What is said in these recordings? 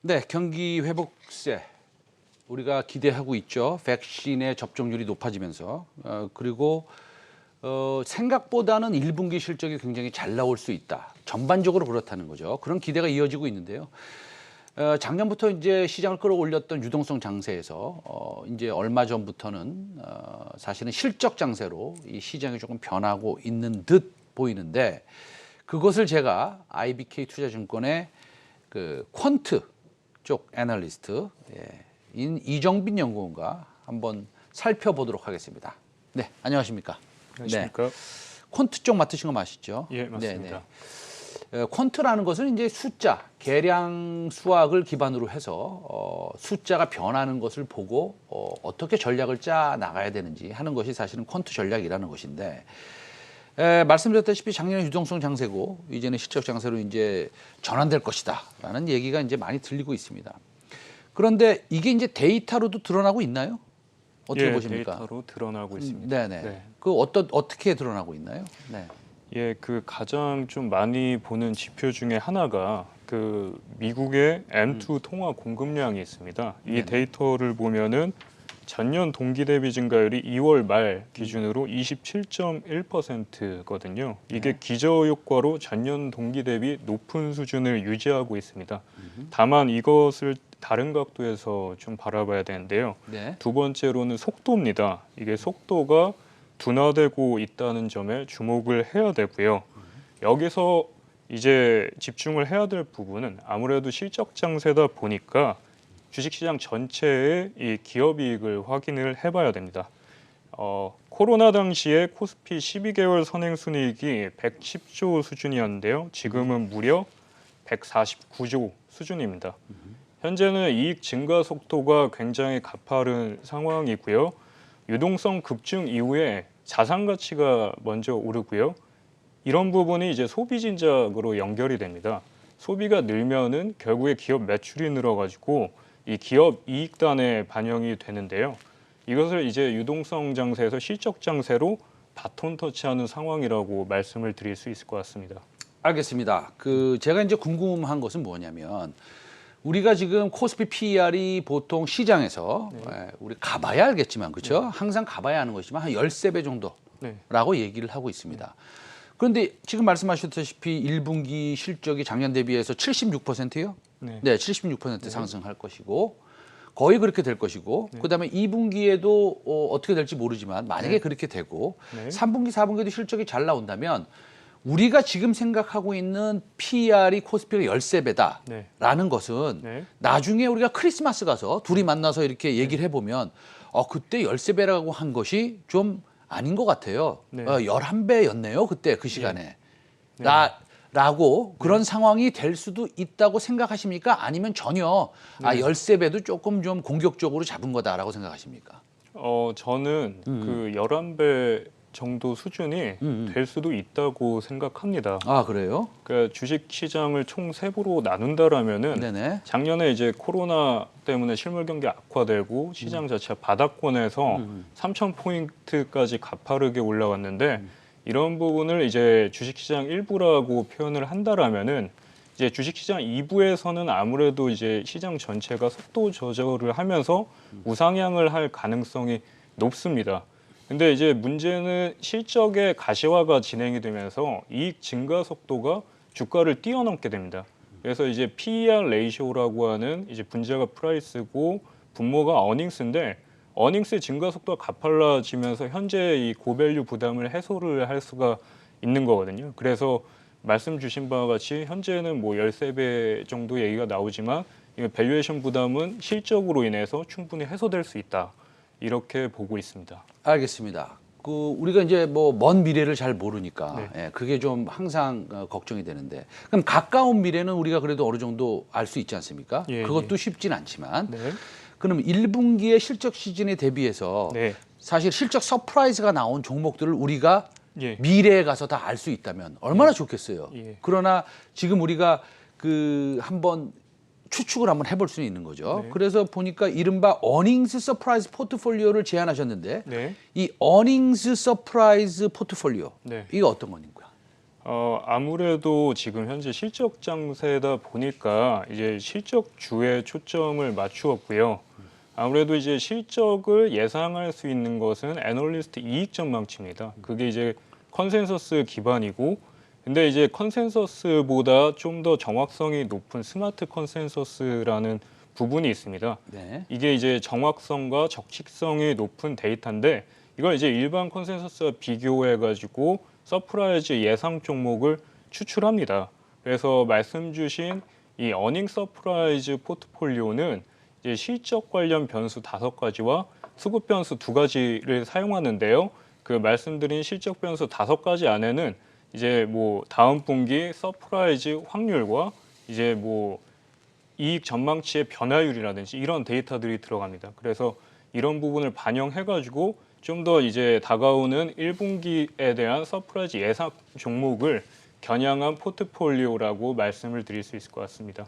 네, 경기 회복세 우리가 기대하고 있죠. 백신의 접종률이 높아지면서 그리고 생각보다는 1분기 실적이 굉장히 잘 나올 수 있다. 전반적으로 그렇다는 거죠. 그런 기대가 이어지고 있는데요. 작년부터 이제 시장을 끌어올렸던 유동성 장세에서 이제 얼마 전부터는 사실은 실적 장세로 이 시장이 조금 변하고 있는 듯 보이는데 그것을 제가 IBK 투자증권의 그 퀀트 쪽 애널리스트 인 이정빈 연구원과 한번 살펴보도록 하겠습니다. 네, 안녕하십니까? 안녕하십니까? 네. 퀀트 쪽 맡으신 거 맞으시죠? 예, 맞습니다. 퀀트라는 것은 이제 숫자, 계량 수학을 기반으로 해서 숫자가 변하는 것을 보고 어떻게 전략을 짜 나가야 되는지 하는 것이 사실은 퀀트 전략이라는 것인데 말씀드렸다시피 작년에 유동성 장세고 이제는 실적 장세로 이제 전환될 것이다라는 얘기가 이제 많이 들리고 있습니다. 그런데 이게 이제 데이터로도 드러나고 있나요? 어떻게 보십니까? 데이터로 드러나고 있습니다. 네네. 네. 그 어떻게 드러나고 있나요? 네. 예, 그 가장 좀 많이 보는 지표 중에 하나가 그 미국의 M2 통화 공급량이 있습니다. 이 네네. 데이터를 보면은 전년 동기 대비 증가율이 2월 말 기준으로 27.1%거든요. 이게 네. 기저효과로 전년 동기 대비 높은 수준을 유지하고 있습니다. 다만 이것을 다른 각도에서 좀 바라봐야 되는데요. 네. 두 번째로는 속도입니다. 이게 속도가 둔화되고 있다는 점에 주목을 해야 되고요. 여기서 이제 집중을 해야 될 부분은 아무래도 실적 장세다 보니까 주식시장 전체의 이 기업이익을 확인을 해봐야 됩니다. 코로나 당시에 코스피 12개월 선행순이익이 110조 수준이었는데요. 지금은 무려 149조 수준입니다. 현재는 이익 증가 속도가 굉장히 가파른 상황이고요. 유동성 급증 이후에 자산 가치가 먼저 오르고요. 이런 부분이 이제 소비 진작으로 연결이 됩니다. 소비가 늘면은 결국에 기업 매출이 늘어가지고 이 기업 이익단에 반영이 되는데요. 이것을 이제 유동성 장세에서 실적 장세로 바톤 터치하는 상황이라고 말씀을 드릴 수 있을 것 같습니다. 알겠습니다. 제가 이제 궁금한 것은 뭐냐면 우리가 지금 코스피 PER이 보통 시장에서 우리 가봐야 알겠지만 그렇죠? 항상 가봐야 하는 것이지만 한 13배 정도라고 얘기를 하고 있습니다. 그런데 지금 말씀하셨다시피 1분기 실적이 작년 대비해서 76%요? 네. 네, 76% 상승할 것이고 거의 그렇게 될 것이고 그다음에 2분기에도 어떻게 될지 모르지만 만약에 그렇게 되고 3분기, 4분기에도 실적이 잘 나온다면 우리가 지금 생각하고 있는 PER이 코스피가 13배다라는 것은 나중에 우리가 크리스마스 가서 둘이 만나서 이렇게 얘기를 해보면 그때 13배라고 한 것이 좀 아닌 것 같아요. 11배였네요. 그때 그 시간에. 라고 그런 상황이 될 수도 있다고 생각하십니까? 아니면 전혀 13배도 조금 좀 공격적으로 잡은 거다라고 생각하십니까? 저는 그 11배 정도 수준이 될 수도 있다고 생각합니다. 아, 그래요? 그러니까 주식 시장을 총 세 부로 나눈다라면은 네네. 작년에 이제 코로나 때문에 실물 경기 악화되고 시장 자체가 바닥권에서 3,000포인트까지 가파르게 올라왔는데 이런 부분을 이제 주식시장 1부라고 표현을 한다라면은 이제 주식시장 2부에서는 아무래도 이제 시장 전체가 속도 조절을 하면서 우상향을 할 가능성이 높습니다. 근데 이제 문제는 실적의 가시화가 진행이 되면서 이익 증가 속도가 주가를 뛰어넘게 됩니다. 그래서 이제 PER 레이쇼라고 하는 이제 분자가 프라이스고 분모가 어닝스인데 어닝스 증가 속도가 가팔라지면서 현재 이 고밸류 부담을 해소를 할 수가 있는 거거든요. 그래서 말씀 주신 바와 같이 현재는 뭐 13배 정도 얘기가 나오지만 이 밸류에이션 부담은 실적으로 인해서 충분히 해소될 수 있다. 이렇게 보고 있습니다. 알겠습니다. 우리가 이제 뭐 먼 미래를 잘 모르니까 그게 좀 항상 걱정이 되는데 그럼 가까운 미래는 우리가 그래도 어느 정도 알 수 있지 않습니까? 그것도 쉽진 않지만 그럼 1분기의 실적 시즌에 대비해서 사실 실적 서프라이즈가 나온 종목들을 우리가 미래에 가서 다 알 수 있다면 얼마나 좋겠어요. 그러나 지금 우리가 한번 추측을 한번 해볼 수는 있는 거죠. 네. 그래서 보니까 이른바 어닝스 서프라이즈 포트폴리오를 제안하셨는데 네. 이 어닝스 서프라이즈 포트폴리오 네. 이게 어떤 건가요? 아무래도 지금 현재 실적 장세다 보니까 이제 실적주에 초점을 맞추었고요. 아무래도 이제 실적을 예상할 수 있는 것은 애널리스트 이익 전망치입니다. 그게 이제 컨센서스 기반이고, 근데 이제 컨센서스보다 좀 더 정확성이 높은 스마트 컨센서스라는 부분이 있습니다. 네. 이게 이제 정확성과 적식성이 높은 데이터인데 이걸 이제 일반 컨센서스와 비교해 가지고 서프라이즈 예상 종목을 추출합니다. 그래서 말씀 주신 이 어닝 서프라이즈 포트폴리오는 이제 실적 관련 변수 5가지와 수급 변수 2가지를 사용하는데요. 그 말씀드린 실적 변수 5가지 안에는 이제 뭐 다음 분기 서프라이즈 확률과 이제 뭐 이익 전망치의 변화율이라든지 이런 데이터들이 들어갑니다. 그래서 이런 부분을 반영해 가지고 좀 더 이제 다가오는 1분기에 대한 서프라이즈 예상 종목을 겨냥한 포트폴리오라고 말씀을 드릴 수 있을 것 같습니다.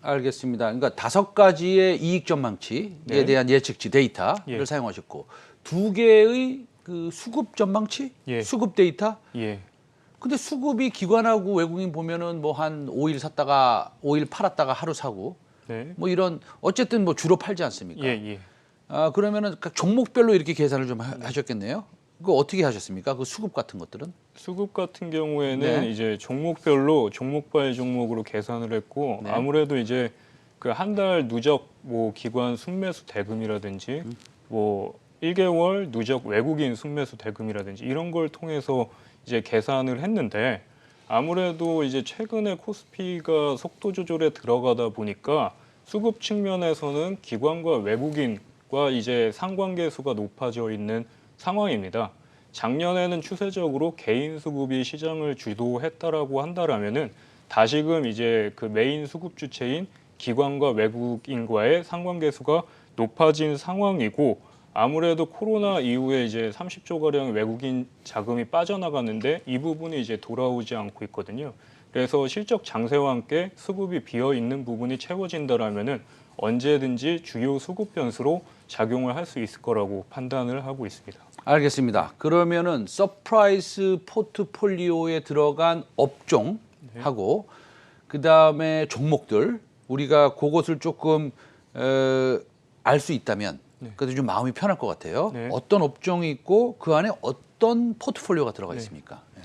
알겠습니다. 그러니까 5가지의 이익 전망치에 네. 대한 예측치 데이터를 예. 사용하셨고 2개의 그 수급 전망치, 예. 수급 데이터. 예. 근데 수급이 기관하고 외국인 보면은 뭐 한 5일 샀다가 5일 팔았다가 하루 사고 네. 뭐 이런 어쨌든 뭐 주로 팔지 않습니까? 예, 예. 그러면은 각 종목별로 이렇게 계산을 좀 하셨겠네요. 그거 어떻게 하셨습니까? 그 수급 같은 것들은? 수급 같은 경우에는 네. 이제 종목별로 종목 바이 종목으로 계산을 했고 네. 아무래도 이제 그 한 달 누적 뭐 기관 순매수 대금이라든지 뭐 1개월 누적 외국인 순매수 대금이라든지 이런 걸 통해서 이제 계산을 했는데 아무래도 이제 최근에 코스피가 속도 조절에 들어가다 보니까 수급 측면에서는 기관과 외국인과 이제 상관계 수가 높아져 있는 상황입니다. 작년에는 추세적으로 개인 수급이 시장을 주도했다라고 한다라면은 다시금 이제 그 메인 수급 주체인 기관과 외국인과의 상관계 수가 높아진 상황이고 아무래도 코로나 이후에 이제 30조 가량의 외국인 자금이 빠져나갔는데 이 부분이 이제 돌아오지 않고 있거든요. 그래서 실적 장세와 함께 수급이 비어 있는 부분이 채워진다라면은 언제든지 주요 수급 변수로 작용을 할 수 있을 거라고 판단을 하고 있습니다. 알겠습니다. 그러면은 서프라이즈 포트폴리오에 들어간 업종하고 그다음에 종목들 우리가 그것을 조금 알 수 있다면 그래도 좀 마음이 편할 것 같아요. 네. 어떤 업종이 있고 그 안에 어떤 포트폴리오가 들어가 있습니까? 네.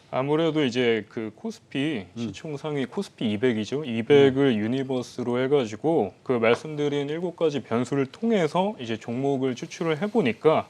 아무래도 이제 그 코스피 시총 상위 코스피 200이죠. 200을 유니버스로 해가지고 그 말씀드린 7가지 변수를 통해서 이제 종목을 추출을 해보니까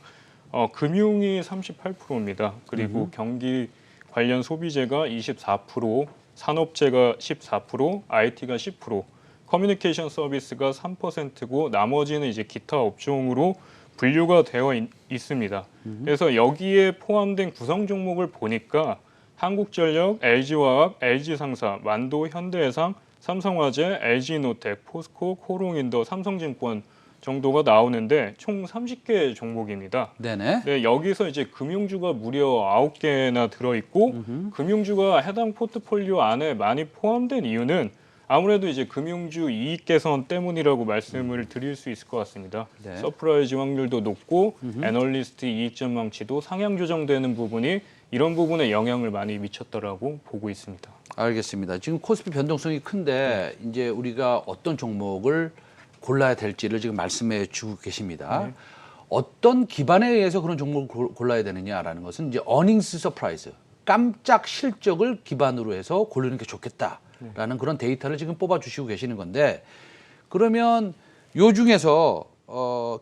금융이 38%입니다. 그리고 경기 관련 소비재가 24%, 산업재가 14%, IT가 10%, 커뮤니케이션 서비스가 3%고 나머지는 이제 기타 업종으로 분류가 되어 있습니다. 그래서 여기에 포함된 구성 종목을 보니까 한국전력, LG화학, LG상사, 만도, 현대해상, 삼성화재, LG노텍, 포스코, 코롱인더, 삼성증권 정도가 나오는데 총 30개 종목입니다. 네네. 네, 여기서 이제 금융주가 무려 9개나 들어있고 금융주가 해당 포트폴리오 안에 많이 포함된 이유는 아무래도 이제 금융주 이익 개선 때문이라고 말씀을 드릴 수 있을 것 같습니다. 네. 서프라이즈 확률도 높고 애널리스트 이익 전망치도 상향 조정되는 부분이 이런 부분에 영향을 많이 미쳤다라고 보고 있습니다. 알겠습니다. 지금 코스피 변동성이 큰데 이제 우리가 어떤 종목을 골라야 될지를 지금 말씀해 주고 계십니다. 네. 어떤 기반에 의해서 그런 종목을 골라야 되느냐라는 것은 이제 어닝스 서프라이즈, 깜짝 실적을 기반으로 해서 고르는 게 좋겠다라는 그런 데이터를 지금 뽑아 주시고 계시는 건데 그러면 요 중에서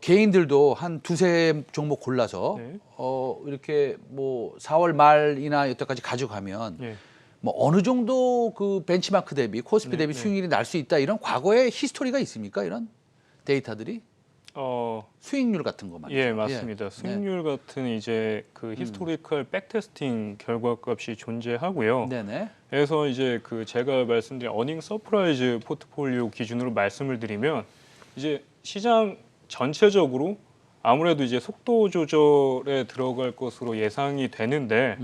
개인들도 한 2-3 종목 골라서 네. 이렇게 뭐 4월 말이나 여태까지 가져가면 예. 뭐 어느 정도 그 벤치마크 대비 코스피 대비 수익률이 날 수 있다 이런 과거의 히스토리가 있습니까? 이런 데이터들이 수익률 같은 거 말이죠. 예, 맞습니다. 수익률 같은 이제 그 히스토리컬 백테스팅 결과값이 존재하고요. 네네. 그래서 이제 그 제가 말씀드린 어닝 서프라이즈 포트폴리오 기준으로 말씀을 드리면 이제 시장 전체적으로 아무래도 이제 속도 조절에 들어갈 것으로 예상이 되는데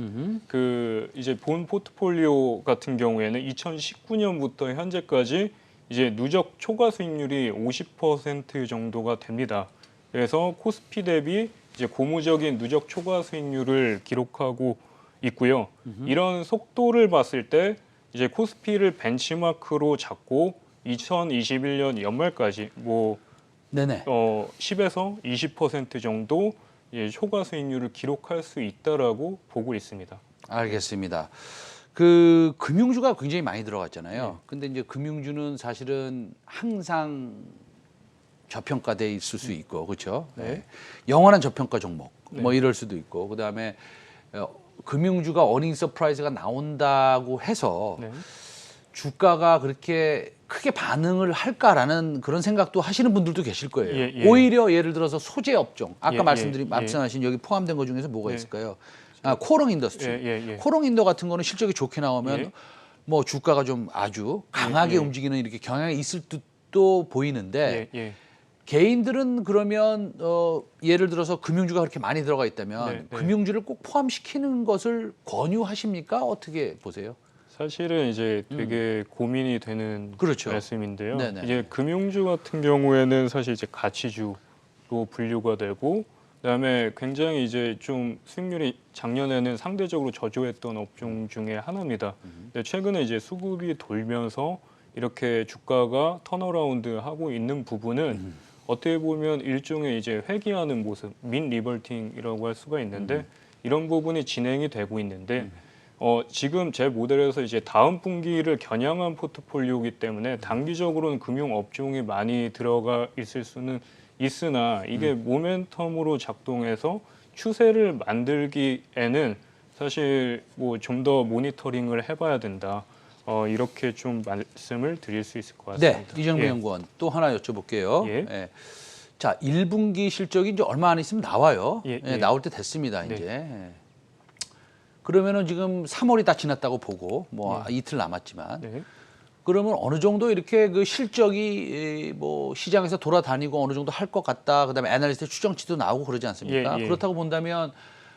그 이제 본 포트폴리오 같은 경우에는 2019년부터 현재까지 이제 누적 초과 수익률이 50% 정도가 됩니다. 그래서 코스피 대비 이제 고무적인 누적 초과 수익률을 기록하고 있고요. 이런 속도를 봤을 때 이제 코스피를 벤치마크로 잡고 2021년 연말까지 뭐 네네. 10에서 20% 정도 초과 수익률을 기록할 수 있다라고 보고 있습니다. 알겠습니다. 그 금융주가 굉장히 많이 들어갔잖아요. 네. 근데 이제 금융주는 사실은 항상 저평가돼 있을 수 있고, 그렇죠? 네. 영원한 저평가 종목 네. 뭐 이럴 수도 있고, 그다음에 금융주가 어닝 서프라이즈가 나온다고 해서 네. 주가가 그렇게 크게 반응을 할까라는 그런 생각도 하시는 분들도 계실 거예요. 예, 예. 오히려 예를 들어서 소재 업종, 아까 예, 말씀하신 여기 포함된 것 중에서 뭐가 네. 있을까요? 코롱 인더스트리. 예. 코롱 인더 같은 거는 실적이 좋게 나오면 예. 뭐 주가가 좀 아주 강하게 예. 움직이는 이렇게 경향이 있을 듯도 보이는데 예. 개인들은 그러면 예를 들어서 금융주가 그렇게 많이 들어가 있다면 네, 네. 금융주를 꼭 포함시키는 것을 권유하십니까? 어떻게 보세요? 사실은 이제 되게 고민이 되는 그렇죠. 말씀인데요. 네네. 이제 금융주 같은 경우에는 사실 이제 가치주로 분류가 되고, 그다음에 굉장히 이제 좀 수익률이 작년에는 상대적으로 저조했던 업종 중에 하나입니다. 근데 최근에 이제 수급이 돌면서 이렇게 주가가 턴어라운드 하고 있는 부분은 어떻게 보면 일종의 이제 회귀하는 모습, 민 리버팅이라고 할 수가 있는데 이런 부분이 진행이 되고 있는데. 지금 제 모델에서 이제 다음 분기를 겨냥한 포트폴리오이기 때문에 단기적으로는 금융 업종이 많이 들어가 있을 수는 있으나 이게 모멘텀으로 작동해서 추세를 만들기에는 사실 뭐 좀 더 모니터링을 해봐야 된다. 이렇게 좀 말씀을 드릴 수 있을 것 네, 같습니다. 이정민 예. 연구원 또 하나 여쭤볼게요. 예. 자, 1분기 실적이 이제 얼마 안 있으면 나와요. 예. 나올 때 됐습니다, 네. 이제. 그러면은 지금 3월이 다 지났다고 보고 뭐 이틀 남았지만 네. 그러면 어느 정도 이렇게 그 실적이 뭐 시장에서 돌아다니고 어느 정도 할 것 같다. 그다음에 애널리스트 추정치도 나오고 그러지 않습니까? 예. 그렇다고 본다면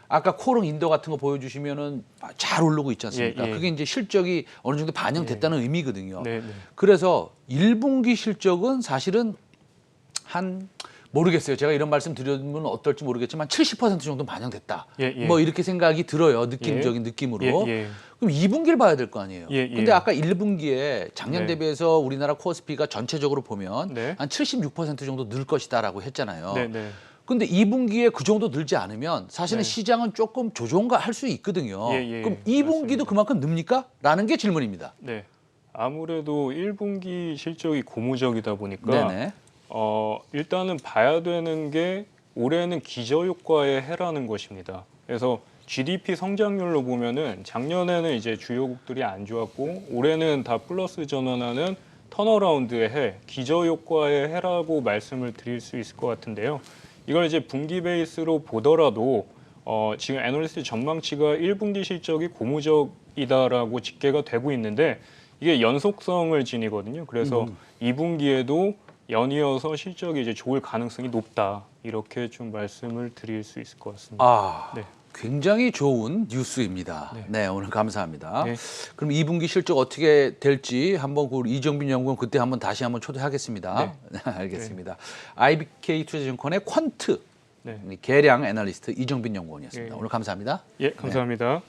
아까 코롱 인더 같은 거 보여주시면은 잘 오르고 있지 않습니까? 예. 그게 이제 실적이 어느 정도 반영됐다는 의미거든요. 네. 그래서 1분기 실적은 사실은 한 모르겠어요. 제가 이런 말씀 드리면 어떨지 모르겠지만 70% 정도 반영됐다. 예. 뭐 이렇게 생각이 들어요. 느낌적인 느낌으로. 예. 그럼 2분기를 봐야 될 거 아니에요. 예. 근데 아까 1분기에 작년 네. 대비해서 우리나라 코스피가 전체적으로 보면 네. 한 76% 정도 늘 것이다라고 했잖아요. 네. 근데 2분기에 그 정도 늘지 않으면 사실은 네. 시장은 조금 조정가 할 수 있거든요. 예. 그럼 2분기도 맞습니다. 그만큼 늡니까? 라는 게 질문입니다. 네. 아무래도 1분기 실적이 고무적이다 보니까 네네. 일단은 봐야 되는 게 올해는 기저효과의 해라는 것입니다. 그래서 GDP 성장률로 보면은 작년에는 이제 주요국들이 안 좋았고 올해는 다 플러스 전환하는 턴어라운드의 해, 기저효과의 해라고 말씀을 드릴 수 있을 것 같은데요. 이걸 이제 분기 베이스로 보더라도 지금 애널리스트 전망치가 1분기 실적이 고무적이다라고 집계가 되고 있는데 이게 연속성을 지니거든요. 그래서 2분기에도 연이어서 실적이 이제 좋을 가능성이 높다. 이렇게 좀 말씀을 드릴 수 있을 것 같습니다. 네. 굉장히 좋은 뉴스입니다. 네, 오늘 감사합니다. 네. 그럼 2분기 실적 어떻게 될지 한번 그 이정빈 연구원 그때 한번 다시 한번 초대하겠습니다. 네. 알겠습니다. IBK 투자증권의 퀀트 네. 계량 애널리스트 이정빈 연구원이었습니다. 네. 오늘 감사합니다. 예, 감사합니다.